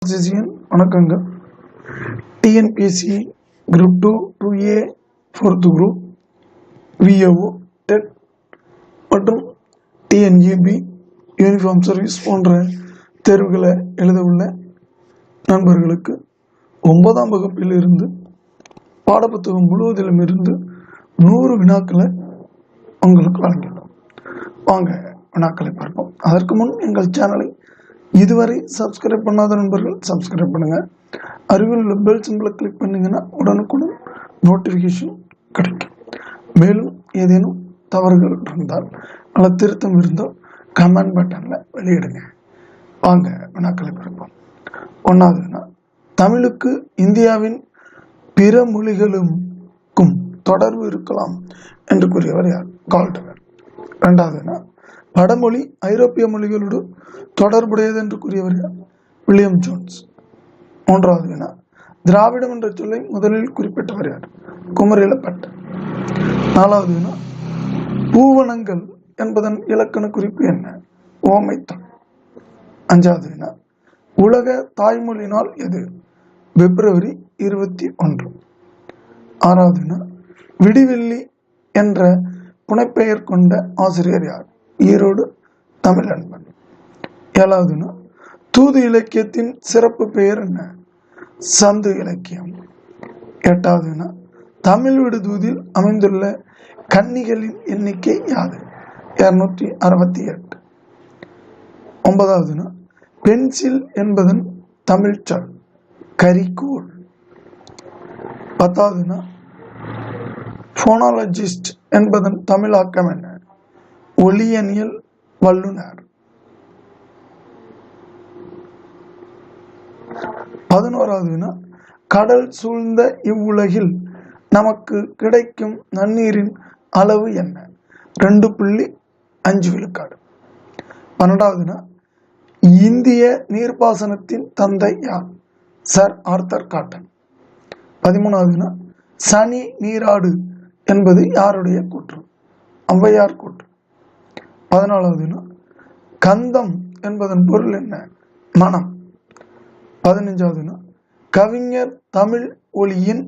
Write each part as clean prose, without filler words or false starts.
ஆர்சிசியின் வணக்கங்கள். TNPSC group 2, 2A, 4th group, VAO, TET மற்றும் டிஎன்ஏபி யூனிஃபார்ம் சர்வீஸ் போன்ற தேர்வுகளை எழுத உள்ள நண்பர்களுக்கு 9ஆம் வகுப்பில் இருந்து பாடப்புத்தகம் முழுவதிலும் இருந்து 100 வினாக்களை உங்களுக்கு வழங்கியுள்ளோம். வாங்க வினாக்களை பார்ப்போம். அதற்கு முன் எங்கள் சேனலை இதுவரை சப்ஸ்கிரைப் பண்ணாத நண்பர்கள் சப்ஸ்கிரைப் பண்ணுங்க. அருகில் உள்ள பெல் சிம்பிளை கிளிக் பண்ணீங்கன்னா உடனுக்குடன் நோட்டிஃபிகேஷன் கிடைக்கும். மேலும் ஏதேனும் தவறுகள் இருந்தால் அல்ல திருத்தம் இருந்தால் கமெண்ட் பட்டன்ல வெளியிடுங்க. வாங்க வினாக்களை பார்ப்போம். 1வது வினா, தமிழுக்கு இந்தியாவின் பிற மொழிகளுக்கும் தொடர்பு இருக்கலாம் என்று கூறியவர் யார்? கால்டுவர். 2வது வினா, வடமொழி ஐரோப்பிய மொழிகளோடு தொடர்புடையது என்று கூறியவர் யார்? William Jones. 3வது வினா, திராவிடம் என்ற சொல்லை முதலில் குறிப்பிட்டவர் யார்? குமரிலப்பட்டர். 4வது வினா, பூவனங்கள் என்பதன் இலக்கண குறிப்பு என்ன? ஓமைத்தான். 5வது வினா, உலக தாய்மொழி நாள் எது? பிப்ரவரி 21. 6வது வினா, விடிவெள்ளி என்ற புனைப்பெயர் கொண்ட ஆசிரியர் யார்? ஈரோடு தமிழன்பன். 7வது வினா, தூது இலக்கியத்தின் சிறப்பு பெயர் என்ன? சந்து இலக்கியம். 8வது வினா, தமிழ் விடுதூதில் அமைந்துள்ள கன்னிகளின் எண்ணிக்கை யாது? 268. 9வது வினா, பென்சில் என்பதன் தமிழ் சொல் கரிக்கோல். 10வது வினா, போனாலஜிஸ்ட் என்பதன் தமிழாக்கம் என்ன? ஒலியனியல் வல்லுனர். 11வது வினா, கடல் சூழ்ந்த இவ்வுலகில் நமக்கு கிடைக்கும் நன்னீரின் அளவு என்ன? 2.5 விழுக்காடு. 12வது வினா, இந்திய நீர்ப்பாசனத்தின் தந்தை யார்? Sir Arthur cotton. 13வது வினா, சனி நீராடு என்பது யாருடைய கூற்று? ஔவையார் கூற்று. 14வது வினா, கந்தம் என்பதன் பொருள் என்ன? மனம். 15வது வினா, கவிஞர் தமிழ் ஒலியின்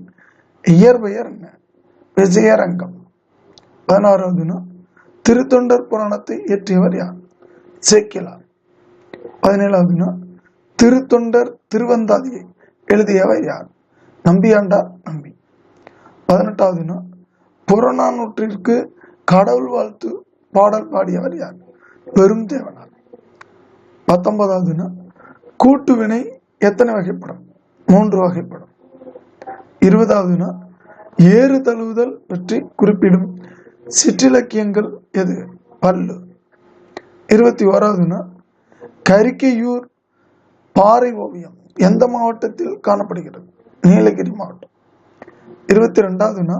இயற்பெயர் என்ன? விஜயரங்கம். 16வது வினா, திருத்தொண்டர் புராணத்தை இயற்றியவர் யார்? சேக்கிழார். 17வது வினா, திருத்தொண்டர் திருவந்தாதியை எழுதியவர் யார்? நம்பியாண்டார் நம்பி. 18வது வினா, புறநானூற்றிற்கு கடவுள் வாழ்த்து பாடல் பாடியவர் யார்? பெருந்தேவனார். 19வது வினா, கூட்டு வினை எத்தனை வகைப்படும்? 3 வகைப்படும். 20வது வினா, ஏறு தழுவுதல் பற்றி குறிப்பிடும் சிற்றிலக்கியங்கள் எது? பல்லு. 21வது வினா, கரிக்கையூர் பாறை ஓவியம் எந்த மாவட்டத்தில் காணப்படுகிறது? நீலகிரி மாவட்டம். 22வது வினா,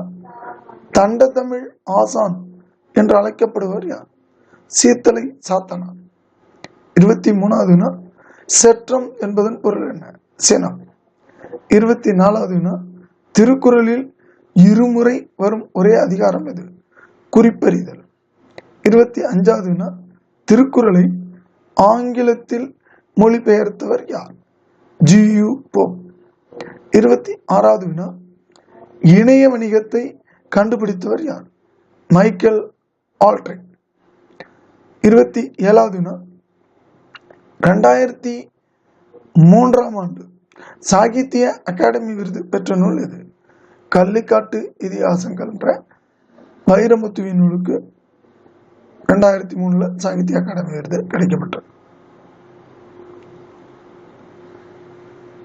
தண்டத்தமிழ் ஆசான் என்று அழைக்கப்படுவர் யார்? சீத்தலை சாத்தனார். 23வது வினா, செற்றம் என்பதன் பொருள் என்ன? சினம். 24வது வினா, திருக்குறளில் இருமுறை வரும் ஒரே அதிகாரம் எது? குறிப்பறிதல். 25வது வினா, திருக்குறளை ஆங்கிலத்தில் மொழிபெயர்த்தவர் யார்? G U Pope. 26வது வினா, இணைய வணிகத்தை கண்டுபிடித்தவர் யார்? Michael Aldric. 27வது வினா, 2003ஆம் ஆண்டு சாகித்ய அகாடமி விருது பெற்ற நூல் எது? கள்ளிக்காட்டு இதிகாசங்கள் என்ற வைரமுத்துவின் நூலுக்கு 2003 சாகித்ய அகாடமி விருது கிடைக்கப்பட்டது.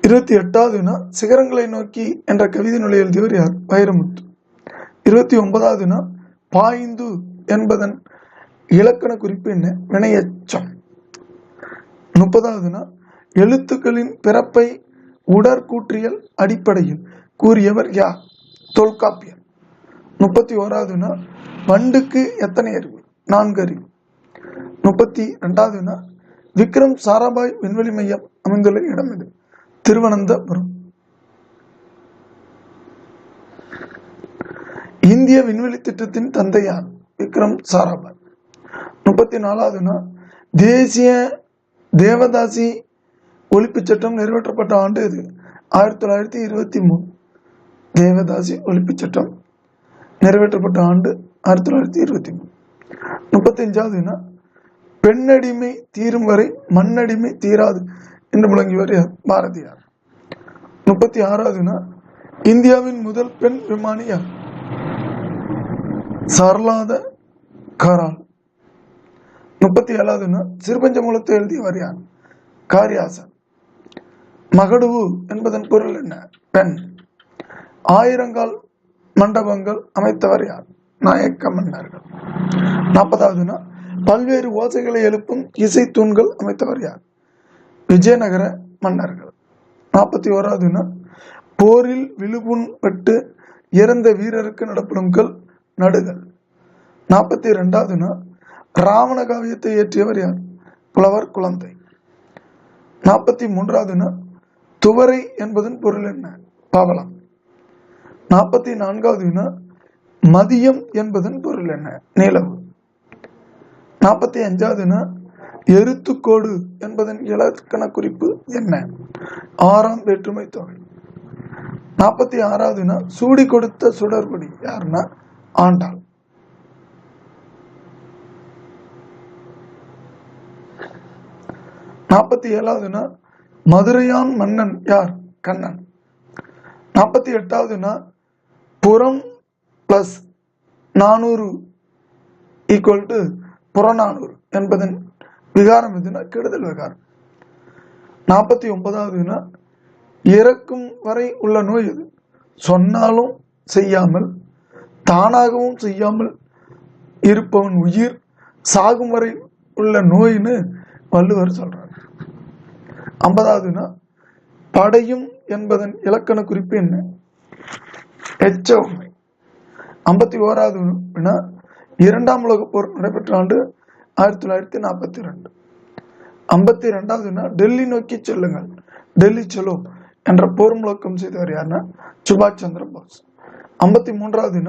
28வது வினா, சிகரங்களை நோக்கி என்ற கவிதை நூலை எழுதியவர் யார்? வைரமுத்து. 29வது வினா, பாய்ந்து என்பதன் இலக்கண குறிப்பு என்ன? வினையெச்சம். 30வது வினா, எழுத்துக்களின் பிறப்பை உடற்கூற்றியல் அடிப்படையில் கூறியவர் யார்? தொல்காப்பியர். 31வது வினா, வண்டுக்கு எத்தனை அறிவு? 4 அறிவு. 32வது வினா, விக்ரம் சாராபாய் விண்வெளி மையம் அமைந்துள்ள இடம் எது? திருவனந்தபுரம். இந்திய விண்வெளி திட்டத்தின் தந்தை யார்? விக்ரம் சாராபாய். 34வது தேசிய தேவதாசி ஒழிப்புச் சட்டம் நிறைவேற்றப்பட்ட ஆண்டு இது 1923. தேவதாசி ஒழிப்புச் சட்டம் நிறைவேற்றப்பட்ட ஆண்டு 1923. 35வது பெண்ணடிமை தீரும் வரை மண்ணடிமை தீராது என்று முழங்கியவர் பாரதியார். 36வது இந்தியாவின் முதல் பெண் விமானி யார்? சர்லாத கரால். 37வது சிறுபஞ்ச மூலத்தை எழுதியவர் யார்? காரியாசன். மகடுவு என்பதன் பொருள் என்ன? பெண். ஆயிரங்கால் மண்டபங்கள் அமைத்தவர் யார்? நாயக்க மன்னர்கள். 40வது பல்வேறு ஓசைகளை எழுப்பும் இசை தூண்கள் அமைத்தவர் யார்? விஜயநகர மன்னர்கள். 41வது போரில் விழுப்புண் பட்டு இறந்த வீரருக்கு நடப்படும் கல் நடுகள். 42வது ராவண காவியத்தை இயற்றியவர் யார்? புலவர் குழந்தை. 43வது துவரை என்பதன் பொருள் என்ன? பவளம். 44வது மதியம் என்பதன் பொருள் என்ன? நிலவு. 45வது எருத்துக்கோடு என்பதன் இலக்கண குறிப்பு என்ன? 6ஆம் வேற்றுமை தொகை. 46வது சூடி கொடுத்த சுடர்படி யாருன்னா ஆண்டாள். 47வது மதுரையான் மன்னன் யார்? கண்ணன். 48வது புறம் பிளஸ் 400 ஈக்குவல் டு புறநானூறு என்பதன் விகாரம் எதுனா கெடுதல் விகாரம். 49வது இறக்கும் வரை உள்ள நோய் எது? சொன்னாலும் செய்யாமல் தானாகவும் செய்யாமல் இருப்பவன் உயிர் சாகும் வரை உள்ள நோயின்னு வள்ளுவர் சொல்றார். 50வது படையும் என்பதன் இலக்கண குறிப்பு என்ன? எச்ச உண்மை. 51வது இரண்டாம் உலக போர் நடைபெற்ற ஆண்டு 1942. 52வது டெல்லி நோக்கி செல்லுங்கள், டெல்லி செலோ என்ற போர் முழக்கம் செய்தவர் யாருன்னா சுபாஷ் சந்திர போஸ். 53வது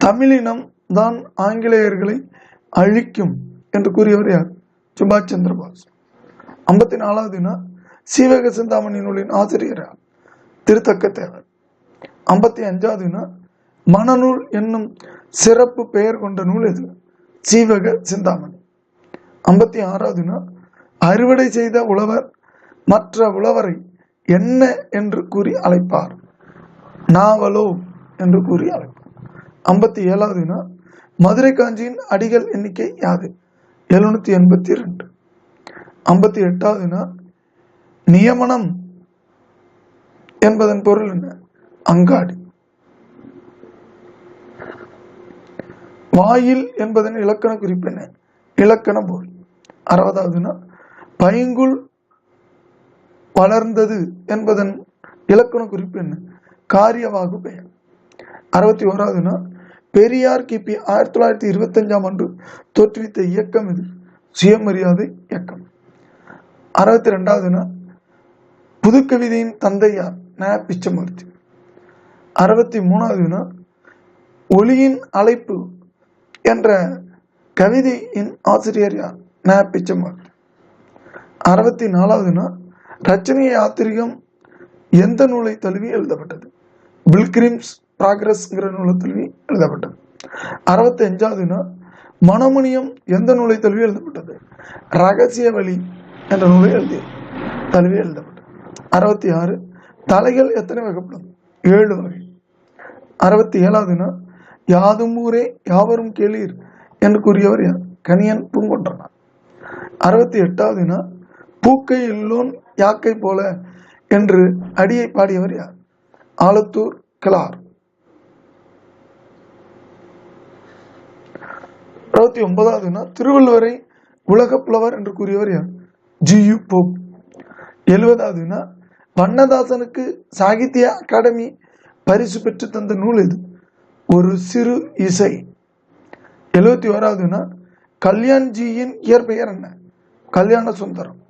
தமிழினம் தான் ஆங்கிலேயர்களை அழிக்கும் என்று கூறியவர் யார்? சுபாஷ் சந்திர போஸ். 54வது சீவக சிந்தாமணி நூலின் ஆசிரியர் யார்? திருத்தக்க தேவர். 55வது மணநூல் என்னும் சிறப்பு பெயர் கொண்ட நூல் எது? சீவக சிந்தாமணி. 56வது அறுவடை செய்த உழவர் மற்ற உழவரை என்ன என்று கூறி அழைப்பார்? நாவலோ என்று கூறி அழைப்பார். 57வது மதுரை காஞ்சியின் அடிகள் எண்ணிக்கை யாது? 782. 58வது நியமனம் என்பதன் பொருள் என்ன? அங்காடி. வாயில் என்பதன் இலக்கண குறிப்பு என்ன? இலக்கண பொருள். 60வது பைங்குள் வளர்ந்தது என்பதன் இலக்கண குறிப்பு என்ன? காரியவாகு பெயர். 61வது பெரியார் கிபி 1925ஆம் ஆண்டு தோற்றுவித்த இயக்கம் இது? சுயமரியாதை இயக்கம். 62வது புதுக்கவிதையின் தந்தை யார்? ந. பிச்சமூர்த்தி. 63வது ஒளியின் அழைப்பு என்ற கவிதையின் ஆசிரியர் யார்? ந. பிச்சமூர்த்தி. 64வது ரச்சனை யாத்திரிகம் எந்த நூலை தழுவி எழுதப்பட்டது? பில்கிரிம்ஸ் ப்ராக்ரஸ் நூலை தழுவி எழுதப்பட்டது. 65வது மனோமணியம் எந்த நூலை தழுவி எழுதப்பட்டது? ரகசிய வழி என்ற நூலை தழுவி எழுதப்பட்டது. 66 தலைகள் எத்தனை வகைப்படும்? 7 வகை. 67வது யாதும் ஊரே யாவரும் கேளீர் என்று கூறியவர் யார்? கணியன் பூங்கொன்றனார். 68வது பூக்கை இல்லோன் யாக்கை போல என்று அடியை பாடியவர் யார்? ஆலத்தூர் கிளார். 69வது திருவள்ளுவரை உலக புலவர் என்று கூறியவர் யார்? ஜி.யு. போப். 70வது வண்ணதாசனுக்கு சாகித்ய அகாடமி பரிசு பெற்று தந்த நூல் எது? ஒரு சிறு இசை. 71வது கல்யாண்ஜியின் இயற்பெயர் என்ன? கல்யாண சுந்தரம்.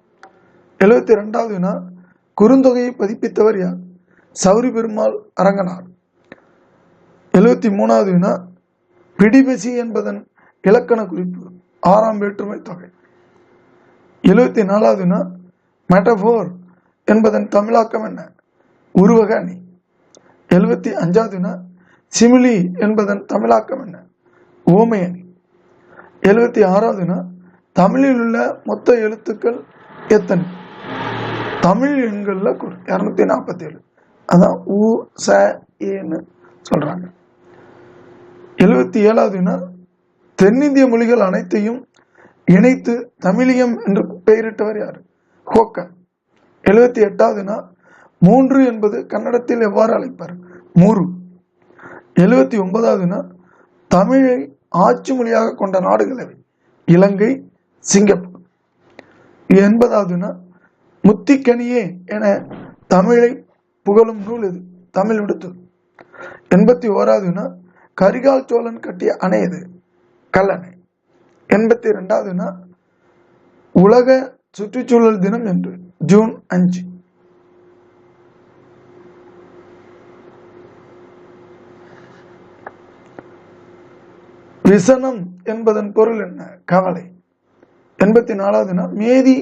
72வது குறுந்தொகையை பதிப்பித்தவர் யார்? சௌரி பெருமாள் அரங்கனார். 73வது பிடிபசி என்பதன் இலக்கண குறிப்பு? 6ஆம் வேற்றுமை தொகை. 74வது மெட்டபோர் என்பதன் தமிழாக்கம் என்ன? உருவக அணி. 75வது வினா சிமிலி என்பதன் தமிழாக்கம் என்ன? ஓமை அணி. 76வது வினா தமிழில் உள்ள மொத்த எழுத்துக்கள் எத்தனை? தமிழ் எண்கள்ல 247. அதான் உ ச ஏன்னு சொல்றாங்க. 77வது வினா தென்னிந்திய மொழிகள் அனைத்தையும் இணைத்து தமிழியம் என்று பெயரிட்டவர் யார்? ஹோக்கர். 78வது வினா 3 என்பது கன்னடத்தில் எவ்வாறு அழைப்பார்? மூரு. 79வது வினா தமிழை ஆட்சி மொழியாக கொண்ட நாடுகள் எவை? இலங்கை, சிங்கப்பூர். 80வது வினா முத்திக்கனியே என தமிழை புகழும் நூல் எது? தமிழ் விடுத்து. 81வது வினா கரிகால் சோழன் கட்டிய அணை எது? கல்லணை. 82வது வினா உலக சுற்றுச்சூழல் தினம் என்று ஜூன் 5. விசனம் என்பதன் பொருள் என்ன? கவலை. 84வது வினா மேதி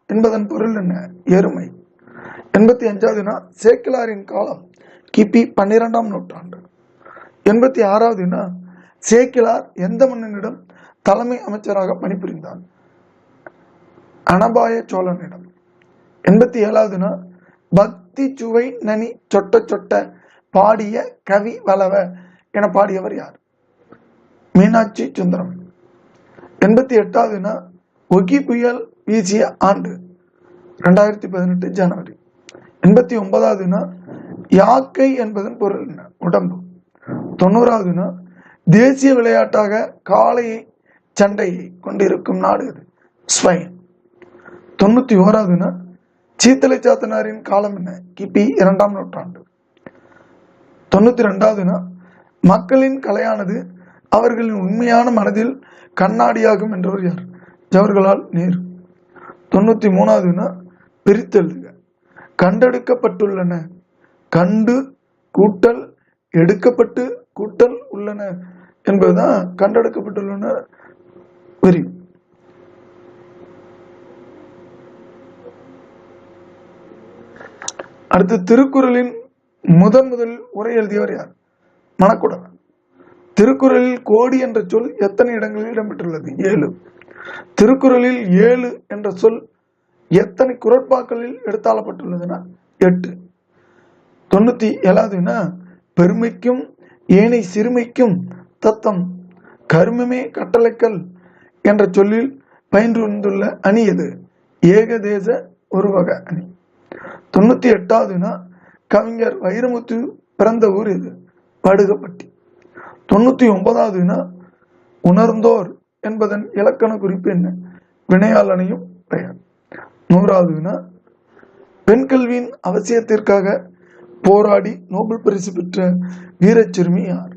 என்பதன் பொருள் என்ன? எருமை. 85வது வினா சேக்கிலாரின் காலம் கிபி 12ஆம் நூற்றாண்டு. 86வது வினா சேக்கிலார் எந்த மன்னனிடம் தலைமை அமைச்சராக பணிபுரிந்தார்? அனபாய சோழனிடம். 87வது வினா பக்தி சுவை நனி சொட்ட சொட்ட பாடிய கவி வளவ என பாடியவர் யார்? மீனாட்சி சுந்தரம். 88வது வினா ஒகி புயல் வீசிய ஆண்டு 2018 ஜனவரி. 89வது வினா யாக்கை என்பதன் பொருள் என்ன? உடம்பு. 90வது வினா தேசிய விளையாட்டாக காளையை சண்டையை கொண்டிருக்கும் நாடு எது? ஸ்பெயின். 91வது வினா சீத்தலை சாத்தனாரின் காலம் என்ன? கிபி 2ஆம் நூற்றாண்டு. 92வது வினா மக்களின் கலையானது அவர்களின் உண்மையான மனதில் கண்ணாடியாகும் என்றவர் யார்? ஜவஹர்லால் நேரு. 93வது வினா பிரித்தெழுதுக. கண்டெடுக்கப்பட்டுள்ளன கண்டு கூட்டல் எடுக்கப்பட்டு கூட்டல் உள்ளன என்பதுதான் கண்டெடுக்கப்பட்டுள்ளன விரிவு. அடுத்து திருக்குறளின் முதல் உரை எழுதியவர் யார்? மணக்குடவன். திருக்குறளில் கோடி என்ற சொல் எத்தனை இடங்களில் இடம்பெற்றுள்ளது? 7. திருக்குறளில் 7 என்ற சொல் எத்தனை குறட்பாக்களில் எடுத்தாளப்பட்டுள்ளதுன்னா 8. 97வது வினா பெருமைக்கும் ஏனை சிறுமைக்கும் தத்தம் கருமமே கட்டளைக்கல் என்ற சொல்லில் பயின்று வந்துள்ள அணி எது? ஏகதேச உருவக அணி. 98வது வினா கவிஞர் வைரமுத்து பிறந்த ஊர் எது? படுகப்பட்டி. 99வது வினா உணர்ந்தோர் என்பதன் இலக்கண குறிப்பு என்ன? வினையால் அணையும் பெயர். 100வது வினா பெண் கல்வியின் அவசியத்திற்காக போராடி நோபல் பரிசு பெற்ற வீரச்சிறுமி யார்?